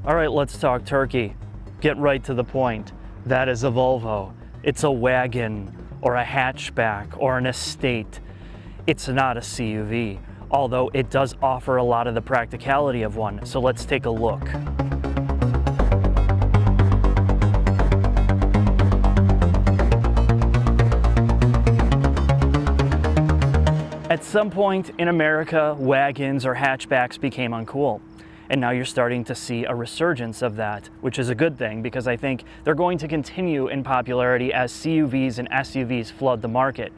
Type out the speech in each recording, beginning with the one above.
All right, let's talk turkey. Get right to the point. That is a Volvo. It's a wagon or a hatchback or an estate. It's not a CUV, although it does offer a lot of the practicality of one. So let's take a look. At some point in America, wagons or hatchbacks became uncool. And now you're starting to see a resurgence of that, which is a good thing because I think they're going to continue in popularity as CUVs and SUVs flood the market.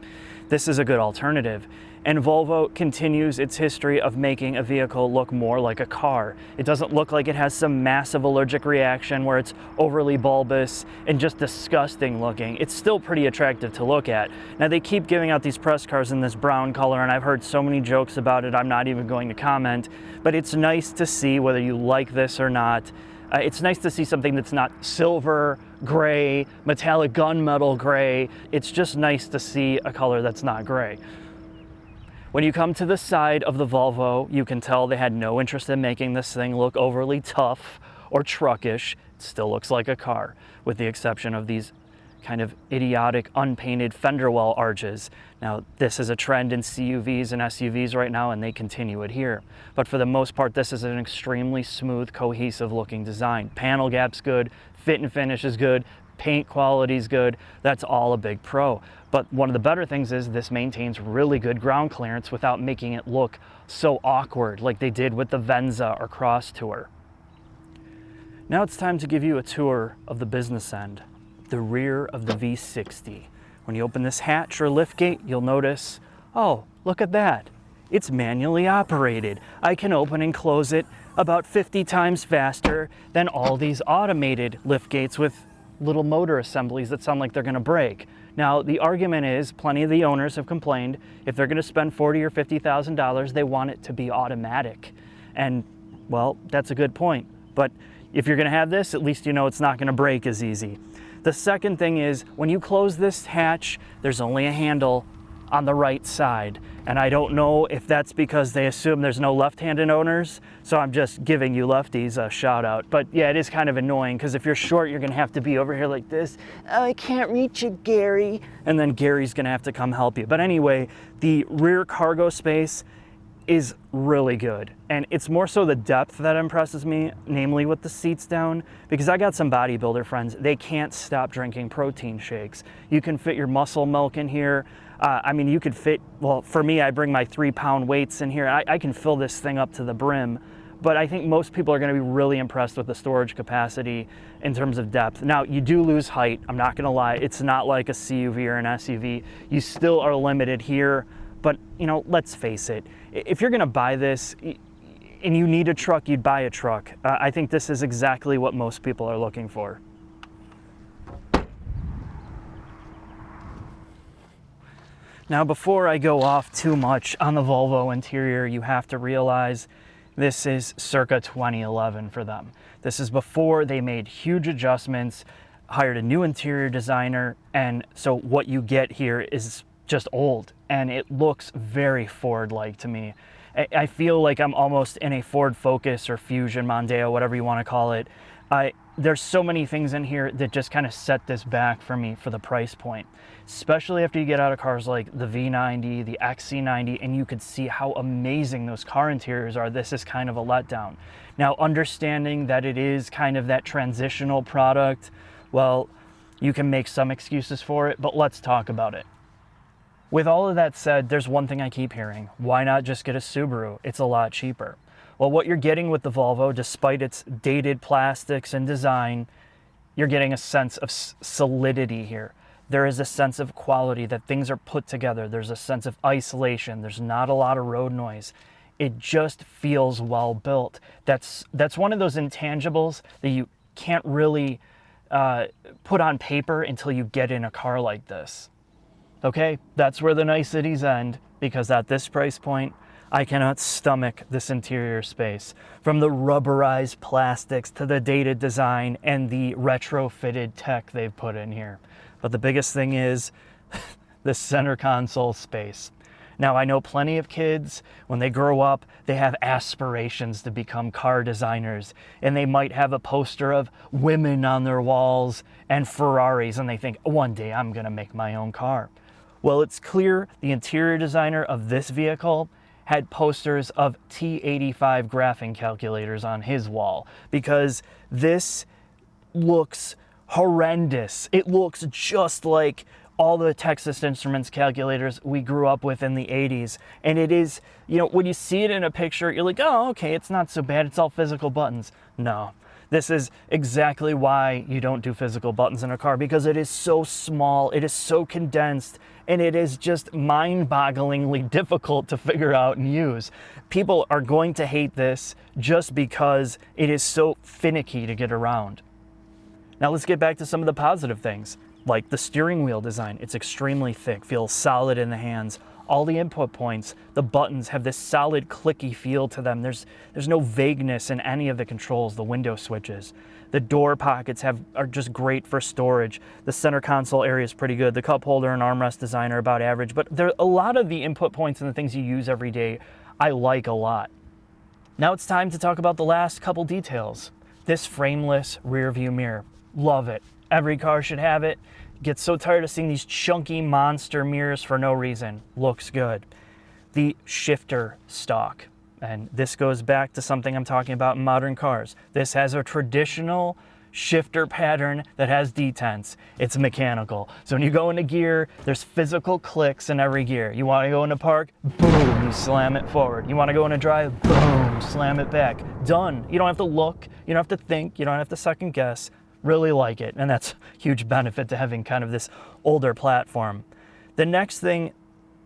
This is a good alternative. And Volvo continues its history of making a vehicle look more like a car. It doesn't look like it has some massive allergic reaction where it's overly bulbous and just disgusting looking. It's still pretty attractive to look at. Now they keep giving out these press cars in this brown color, and I've heard so many jokes about it, I'm not even going to comment, but it's nice to see whether you like this or not. It's nice to see something that's not silver, gray, metallic gunmetal gray. It's just nice to see a color that's not gray. When you come to the side of the Volvo, you can tell they had no interest in making this thing look overly tough or truckish. It still looks like a car, with the exception of these kind of idiotic unpainted fender well arches. Now, this is a trend in CUVs and SUVs right now, and they continue it here. But for the most part, this is an extremely smooth, cohesive looking design. Panel gap's good, fit and finish is good, paint quality is good. That's all a big pro. But one of the better things is this maintains really good ground clearance without making it look so awkward like they did with the Venza or Cross Tour. Now it's time to give you a tour of the business end, the rear of the V60. When you open this hatch or liftgate, you'll notice, oh, look at that. It's manually operated. I can open and close it about 50 times faster than all these automated liftgates with little motor assemblies that sound like they're gonna break. Now, the argument is, plenty of the owners have complained, if they're gonna spend $40,000 or $50,000, they want it to be automatic. And, well, that's a good point. But if you're gonna have this, at least you know it's not gonna break as easy. The second thing is, when you close this hatch, there's only a handle on the right side. And I don't know if that's because they assume there's no left-handed owners, so I'm just giving you lefties a shout out. But yeah, it is kind of annoying because if you're short, you're gonna have to be over here like this. Oh, I can't reach you, Gary. And then Gary's gonna have to come help you. But anyway, the rear cargo space is really good. And it's more so the depth that impresses me, namely with the seats down, because I got some bodybuilder friends, they can't stop drinking protein shakes. You can fit your muscle milk in here. I mean, you could fit, well, for me, I bring my 3-pound weights in here. I can fill this thing up to the brim, but I think most people are gonna be really impressed with the storage capacity in terms of depth. Now, you do lose height, I'm not gonna lie. It's not like a CUV or an SUV. You still are limited here, but you know, let's face it. If you're gonna buy this and you need a truck, you'd buy a truck. I think this is exactly what most people are looking for. Now, before I go off too much on the Volvo interior, you have to realize this is circa 2011 for them. This is before they made huge adjustments, hired a new interior designer, and so what you get here is just old, and it looks very Ford-like to me. I feel like I'm almost in a Ford Focus or Fusion, Mondeo, whatever you want to call it. There's so many things in here that just kind of set this back for me for the price point, especially after you get out of cars like the V90, the XC90, and you could see how amazing those car interiors are. This is kind of a letdown. Now, understanding that it is kind of that transitional product, well, you can make some excuses for it, but let's talk about it. With all of that said, there's one thing I keep hearing. Why not just get a Subaru? It's a lot cheaper. Well, what you're getting with the Volvo, despite its dated plastics and design, you're getting a sense of solidity here. There is a sense of quality, that things are put together. There's a sense of isolation. There's not a lot of road noise. It just feels well built. That's one of those intangibles that you can't really put on paper until you get in a car like this. Okay, that's where the niceties end, because at this price point, I cannot stomach this interior space. From the rubberized plastics to the dated design and the retrofitted tech they've put in here. But the biggest thing is the center console space. Now, I know plenty of kids, when they grow up, they have aspirations to become car designers, and they might have a poster of women on their walls and Ferraris, and they think, one day I'm gonna make my own car. Well, it's clear the interior designer of this vehicle had posters of T85 graphing calculators on his wall, because this looks horrendous. It looks just like all the Texas Instruments calculators we grew up with in the 80s. And it is, you know, when you see it in a picture, you're like, oh, okay, it's not so bad. It's all physical buttons. No, this is exactly why you don't do physical buttons in a car, because it is so small, it is so condensed, and it is just mind-bogglingly difficult to figure out and use. People are going to hate this just because it is so finicky to get around. Now let's get back to some of the positive things, like the steering wheel design. It's extremely thick, feels solid in the hands. All the input points, the buttons have this solid clicky feel to them. There's no vagueness in any of the controls, the window switches. The door pockets are just great for storage. The center console area is pretty good. The cup holder and armrest design are about average, but a lot of the input points and the things you use every day, I like a lot. Now it's time to talk about the last couple details. This frameless rear view mirror. Love it. Every car should have it. Get so tired of seeing these chunky monster mirrors for no reason. Looks good. The shifter stalk. And this goes back to something I'm talking about in modern cars. This has a traditional shifter pattern that has detents. It's mechanical. So when you go into gear, there's physical clicks in every gear. You want to go into park, boom, you slam it forward. You want to go into drive, boom, slam it back. Done. You don't have to look, you don't have to think, you don't have to second guess. Really like it, and that's a huge benefit to having kind of this older platform. The next thing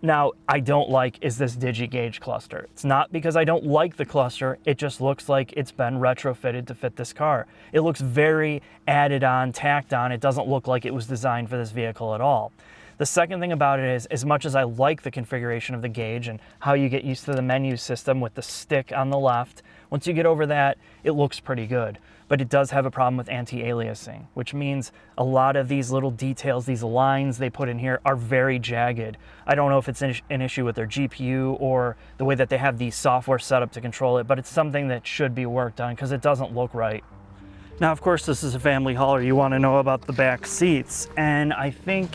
now I don't like is this digi-gauge cluster. It's not because I don't like the cluster, it just looks like it's been retrofitted to fit this car. It looks very added on, tacked on. It doesn't look like it was designed for this vehicle at all. The second thing about it is, as much as I like the configuration of the gauge and how you get used to the menu system with the stick on the left, once you get over that, it looks pretty good. But it does have a problem with anti-aliasing, which means a lot of these little details, these lines they put in here are very jagged. I don't know if it's an issue with their GPU or the way that they have the software set up to control it, but it's something that should be worked on because it doesn't look right. Now, of course, this is a family hauler. You want to know about the back seats, and I think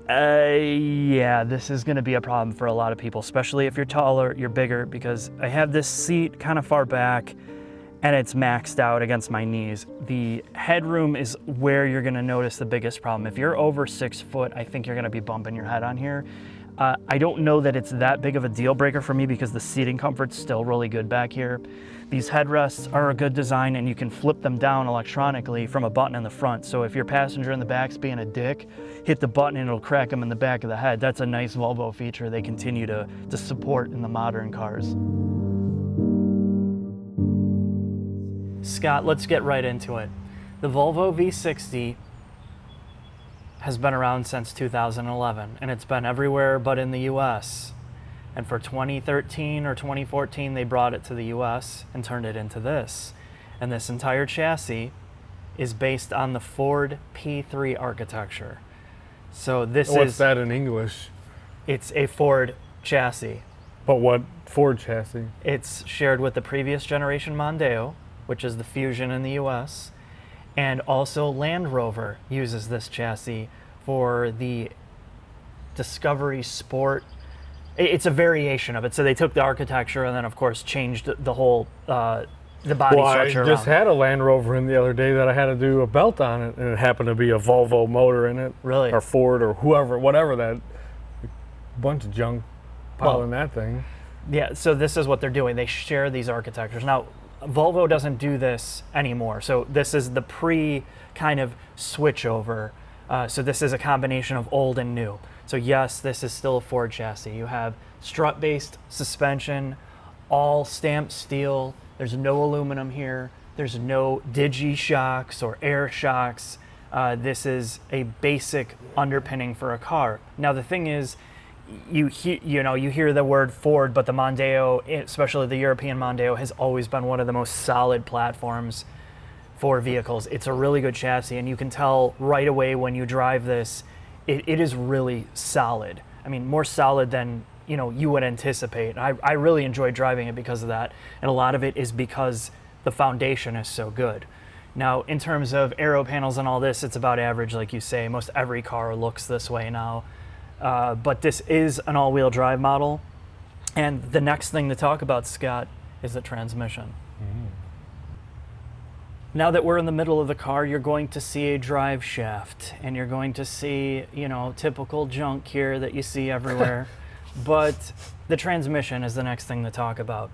yeah, this is going to be a problem for a lot of people, especially if you're taller, you're bigger, because I have this seat kind of far back and it's maxed out against my knees. The headroom is where you're going to notice the biggest problem. If you're over 6 foot, I think you're going to be bumping your head on here. I don't know that it's that big of a deal breaker for me because the seating comfort's still really good back here. These headrests are a good design, and you can flip them down electronically from a button in the front. So if your passenger in the back's being a dick, hit the button and it'll crack them in the back of the head. That's a nice Volvo feature they continue to support in the modern cars. Scott, let's get right into it. The Volvo V60 has been around since 2011, and it's been everywhere but in the US. And for 2013 or 2014, they brought it to the US and turned it into this. And this entire chassis is based on the Ford P3 architecture. So this is... What's that in English? It's a Ford chassis. But what Ford chassis? It's shared with the previous generation Mondeo, which is the Fusion in the US, and also Land Rover uses this chassis for the Discovery Sport. It's a variation of it. So they took the architecture and then, of course, changed the whole the body structure I just had a Land Rover in the other day that I had to do a belt on it, and it happened to be a Volvo motor in it. Really? Or Ford or whoever, whatever that bunch of junk piling that thing. Yeah, so this is what they're doing. They share these architectures. Now, Volvo doesn't do this anymore. So this is the kind of switch over. So this is a combination of old and new. So yes, this is still a Ford chassis. You have strut-based suspension, all stamped steel. There's no aluminum here. There's no digi shocks or air shocks. This is a basic underpinning for a car. Now the thing is, you hear the word Ford, but the Mondeo, especially the European Mondeo, has always been one of the most solid platforms for vehicles. It's a really good chassis, and you can tell right away when you drive this, it is really solid. I mean, more solid than you would anticipate. I really enjoy driving it because of that, and a lot of it is because the foundation is so good. Now, in terms of aero panels and all this, it's about average, like you say. Most every car looks this way now, but this is an all-wheel drive model, and the next thing to talk about, Scott, is the transmission. Now that we're in the middle of the car, you're going to see a drive shaft, and you're going to see, typical junk here that you see everywhere. But the transmission is the next thing to talk about.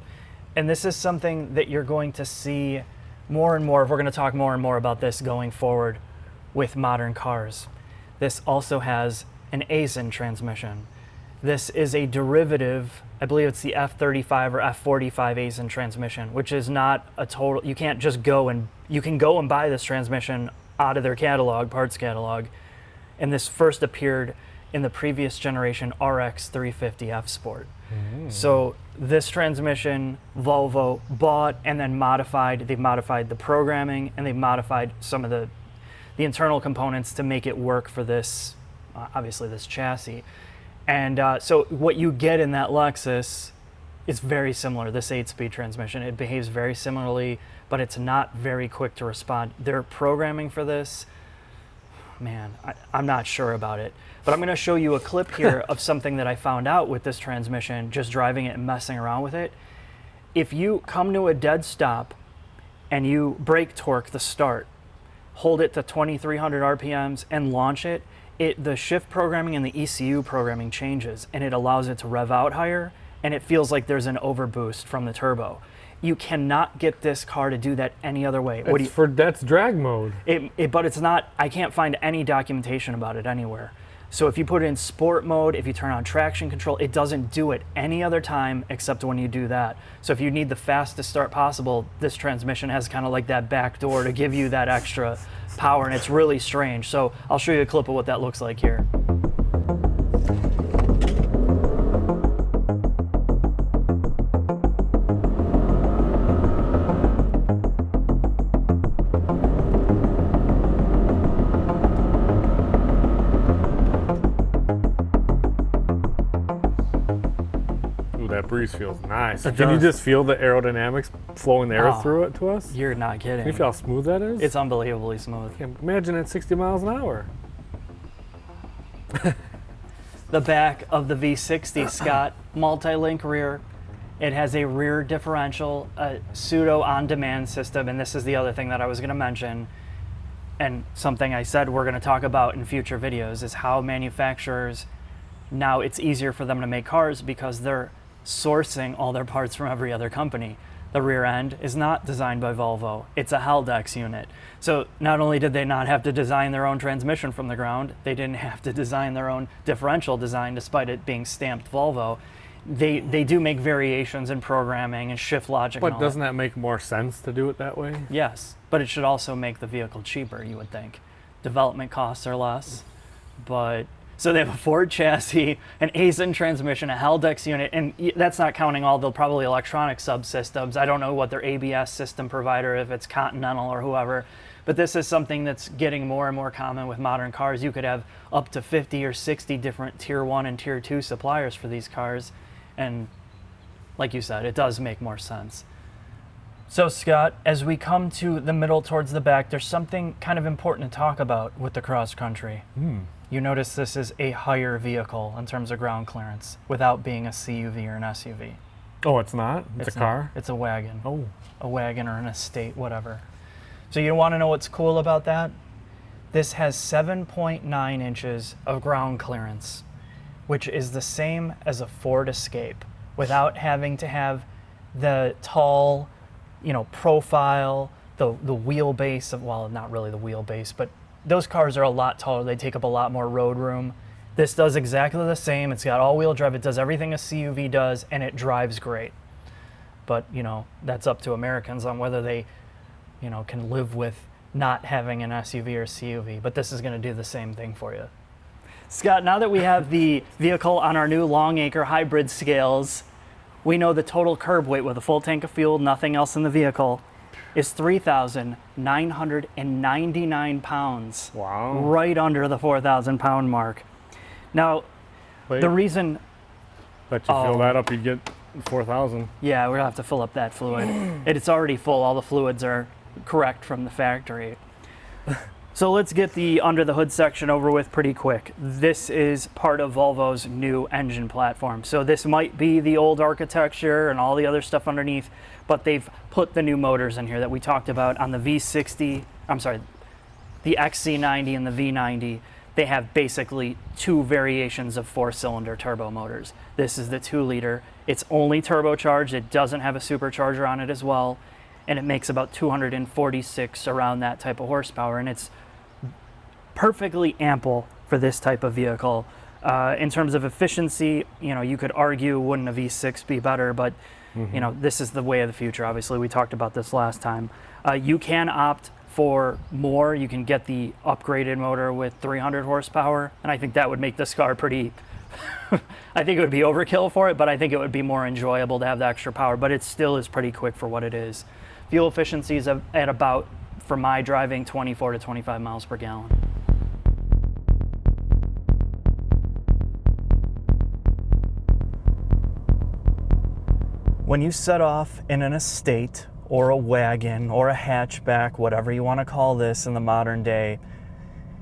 And this is something that you're going to see more and more. We're going to talk more and more about this going forward with modern cars. This also has an Aisin transmission. This is a derivative, I believe it's the F35 or F45 Aisin transmission, which is not a total, you can't just you can go and buy this transmission out of their catalog, parts catalog. And this first appeared in the previous generation RX 350 F Sport. So this transmission, Volvo bought and then modified. They've modified the programming, and they've modified some of the internal components to make it work for this, obviously this chassis. And so what you get in that Lexus is very similar, this 8-speed transmission. It behaves very similarly, but it's not very quick to respond. Their programming for this, man, I'm not sure about it. But I'm going to show you a clip here of something that I found out with this transmission, just driving it and messing around with it. If you come to a dead stop and you brake torque the start, hold it to 2,300 RPMs and launch it, the shift programming and the ECU programming changes, and it allows it to rev out higher, and it feels like there's an overboost from the turbo. You cannot get this car to do that any other way. That's drag mode. But it's not, I can't find any documentation about it anywhere. So if you put it in sport mode, if you turn on traction control, it doesn't do it any other time except when you do that. So if you need the fastest start possible, this transmission has kind of like that back door to give you that extra power, and it's really strange. So I'll show you a clip of what that looks like here. That breeze feels nice. Can you just feel the aerodynamics flowing the air through it to us? You're not kidding. Can you feel how smooth that is? It's unbelievably smooth. Imagine at 60 miles an hour. The back of the V60, Scott, multi-link rear. It has a rear differential, a pseudo on-demand system, and this is the other thing that I was going to mention, and something I said we're going to talk about in future videos, is how manufacturers, now it's easier for them to make cars because they're sourcing all their parts from every other company. The rear end is not designed by Volvo. It's a Haldex unit. So not only did they not have to design their own transmission from the ground, they didn't have to design their own differential design despite it being stamped Volvo. They do make variations in programming and shift logic. But doesn't that make more sense to do it that way? Yes, but it should also make the vehicle cheaper, you would think. Development costs are less, but so they have a Ford chassis, an Aisin transmission, a Haldex unit, and that's not counting all the probably electronic subsystems. I don't know what their ABS system provider, if it's Continental or whoever, but this is something that's getting more and more common with modern cars. You could have up to 50 or 60 different Tier 1 and Tier 2 suppliers for these cars, and like you said, it does make more sense. So Scott, as we come to the middle towards the back, there's something kind of important to talk about with the cross country. You notice this is a higher vehicle in terms of ground clearance without being a CUV or an SUV. Oh, it's not? It's a car? It's a wagon. Oh. A wagon or an estate, whatever. So you want to know what's cool about that? This has 7.9 inches of ground clearance, which is the same as a Ford Escape, without having to have the tall, profile, the wheelbase of, well, not really the wheelbase, but those cars are a lot taller. They take up a lot more road room. This does exactly the same. It's got all-wheel drive. It does everything a CUV does, and it drives great. But, that's up to Americans on whether they, can live with not having an SUV or CUV. But this is going to do the same thing for you. Scott, now that we have the vehicle on our new Longacre hybrid scales, we know the total curb weight with a full tank of fuel, nothing else in the vehicle, is 3,999 pounds. Wow. Right under the 4,000 pound mark. Now, Wait. the reason... Bet you fill that up, you get 4,000. Yeah, we're gonna have to fill up that fluid. It's already full. All the fluids are correct from the factory. So let's get the under the hood section over with pretty quick. This is part of Volvo's new engine platform. So this might be the old architecture and all the other stuff underneath, but they've put the new motors in here that we talked about on the V60, I'm sorry, the XC90 and the V90. They have basically two variations of 4-cylinder turbo motors. This is the 2-liter. It's only turbocharged. It doesn't have a supercharger on it as well. And it makes about 246 around that type of horsepower. And it's perfectly ample for this type of vehicle. In terms of efficiency, you know, you could argue, wouldn't a V6 be better? But, you know, this is the way of the future. Obviously, we talked about this last time. You can opt for more. You can get the upgraded motor with 300 horsepower. And I think that would make this car pretty, I think it would be overkill for it, but I think it would be more enjoyable to have the extra power. But it still is pretty quick for what it is. Fuel efficiency is at about, for my driving, 24 to 25 miles per gallon. When you set off in an estate or a wagon or a hatchback, whatever you want to call this in the modern day,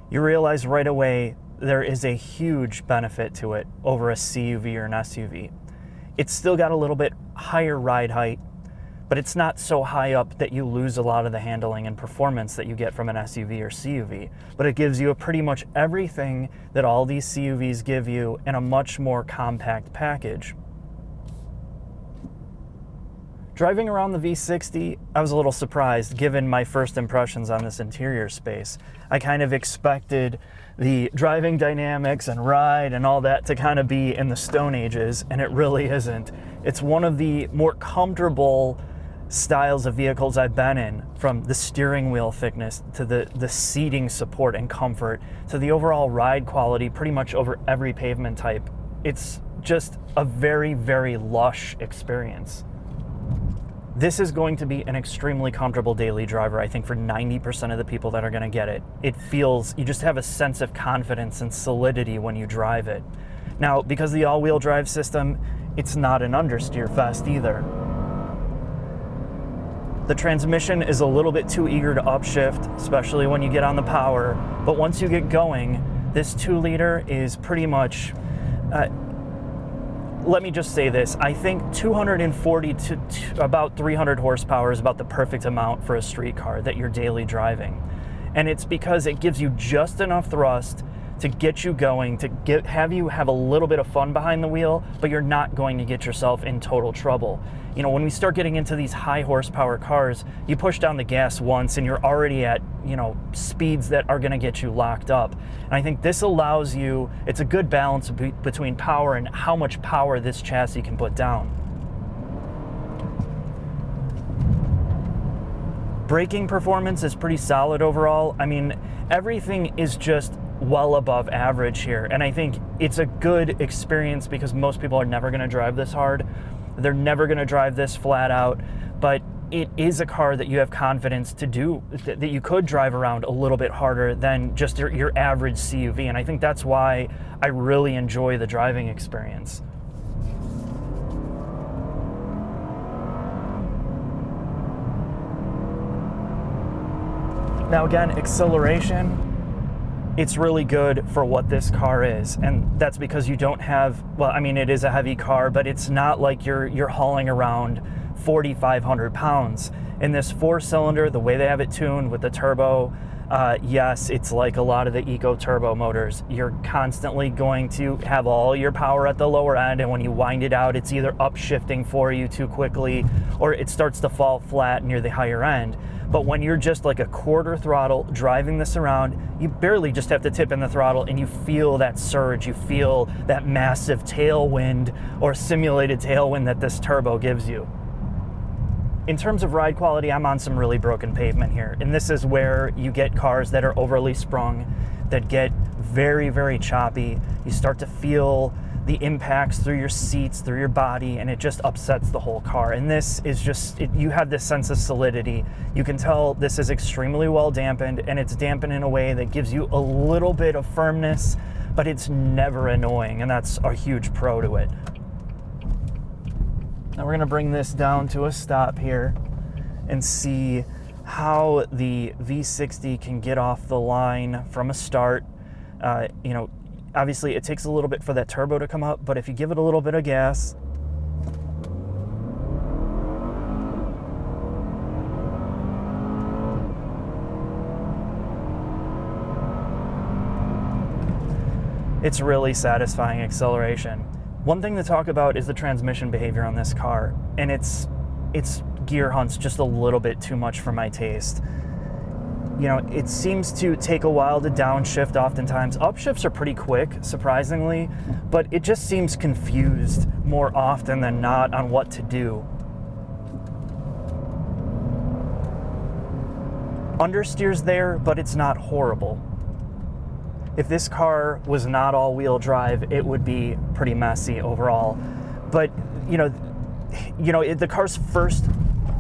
you realize right away there is a huge benefit to it over a CUV or an SUV. It's still got a little bit higher ride height, but it's not so high up that you lose a lot of the handling and performance that you get from an SUV or CUV. But it gives you pretty much everything that all these CUVs give you in a much more compact package. Driving around the V60, I was a little surprised given my first impressions on this interior space. I kind of expected the driving dynamics and ride and all that to kind of be in the Stone Ages, and it really isn't. It's one of the more comfortable styles of vehicles I've been in, from the steering wheel thickness to the seating support and comfort to the overall ride quality pretty much over every pavement type. It's just a very, very lush experience. This is going to be an extremely comfortable daily driver, I think, for 90% of the people that are going to get it. It feels, you just have a sense of confidence and solidity when you drive it. Now, because of the all-wheel drive system, it's not an understeer fest either. The transmission is a little bit too eager to upshift, especially when you get on the power. But once you get going, this 2-liter is pretty much, let me just say this, I think 240 to about 300 horsepower is about the perfect amount for a street car that you're daily driving. And it's because it gives you just enough thrust to get you going, to have you have a little bit of fun behind the wheel, but you're not going to get yourself in total trouble. You know, when we start getting into these high horsepower cars, you push down the gas once and you're already at, you know, speeds that are gonna get you locked up. And I think this allows you, it's a good balance between power and how much power this chassis can put down. Braking performance is pretty solid overall. I mean, everything is just well above average here. And I think it's a good experience because most people are never gonna drive this hard. They're never gonna drive this flat out, but it is a car that you have confidence to do, that you could drive around a little bit harder than just your average CUV. And I think that's why I really enjoy the driving experience. Now again, acceleration, it's really good for what this car is, and that's because you don't have, well, I mean, it is a heavy car, but it's not like you're hauling around 4,500 pounds. In this 4-cylinder, the way they have it tuned with the turbo, yes, it's like a lot of the eco turbo motors. You're constantly going to have all your power at the lower end, and when you wind it out, it's either upshifting for you too quickly, or it starts to fall flat near the higher end. But when you're just like a quarter throttle driving this around, you barely just have to tip in the throttle and you feel that surge, you feel that massive tailwind or simulated tailwind that this turbo gives you. In terms of ride quality, I'm on some really broken pavement here. And this is where you get cars that are overly sprung, that get very, very choppy. You start to feel the impacts through your seats, through your body, and it just upsets the whole car. And this is just, you have this sense of solidity. You can tell this is extremely well dampened, and it's dampened in a way that gives you a little bit of firmness, but it's never annoying, and that's a huge pro to it. Now we're gonna bring this down to a stop here and see how the V60 can get off the line from a start. You know, obviously it takes a little bit for that turbo to come up, but if you give it a little bit of gas, it's really satisfying acceleration. One thing to talk about is the transmission behavior on this car, and it's gear hunts just a little bit too much for my taste. You know, it seems to take a while to downshift oftentimes. Upshifts are pretty quick, surprisingly, but it just seems confused more often than not on what to do. Understeer's there, but it's not horrible. If this car was not all-wheel drive, it would be pretty messy overall. But the car's first,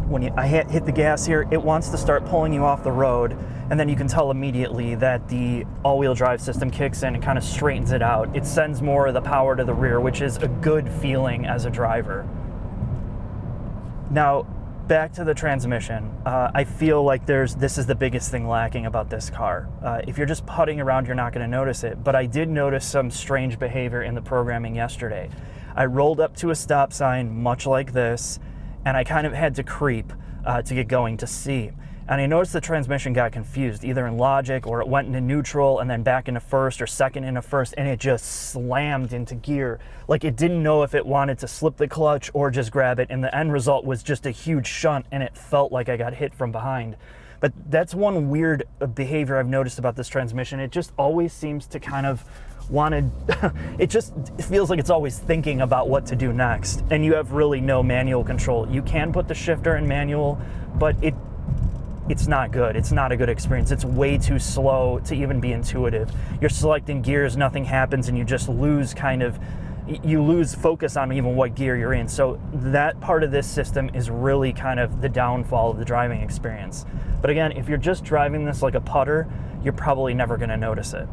when I hit the gas here, it wants to start pulling you off the road, and then you can tell immediately that the all-wheel drive system kicks in and kind of straightens it out. It sends more of the power to the rear, which is a good feeling as a driver. Now, back to the transmission. I feel like this is the biggest thing lacking about this car. If you're just putting around, you're not going to notice it, but I did notice some strange behavior in the programming yesterday. I rolled up to a stop sign much like this, and I kind of had to creep to get going to see. And I noticed the transmission got confused, either in logic or it went into neutral and then back into first or second into first, and it just slammed into gear. Like it didn't know if it wanted to slip the clutch or just grab it, and the end result was just a huge shunt, and it felt like I got hit from behind. But that's one weird behavior I've noticed about this transmission. It just always seems to kind of it just feels like it's always thinking about what to do next, and you have really no manual control. You can put the shifter in manual, but it's not good. It's not a good experience. It's way too slow to even be intuitive. You're selecting gears, nothing happens, and you just lose you lose focus on even what gear you're in. So that part of this system is really kind of the downfall of the driving experience. But again, if you're just driving this like a putter, you're probably never gonna notice it.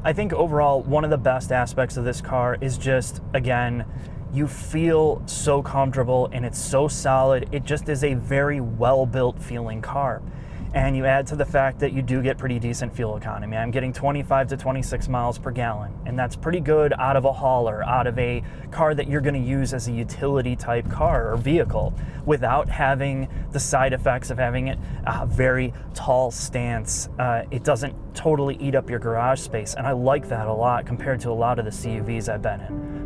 I think overall, one of the best aspects of this car is just, again, you feel so comfortable and it's so solid. It just is a very well-built feeling car. And you add to the fact that you do get pretty decent fuel economy. I'm getting 25 to 26 miles per gallon, and that's pretty good out of a hauler, out of a car that you're gonna use as a utility type car or vehicle without having the side effects of having it a very tall stance. It doesn't totally eat up your garage space, and I like that a lot compared to a lot of the CUVs I've been in.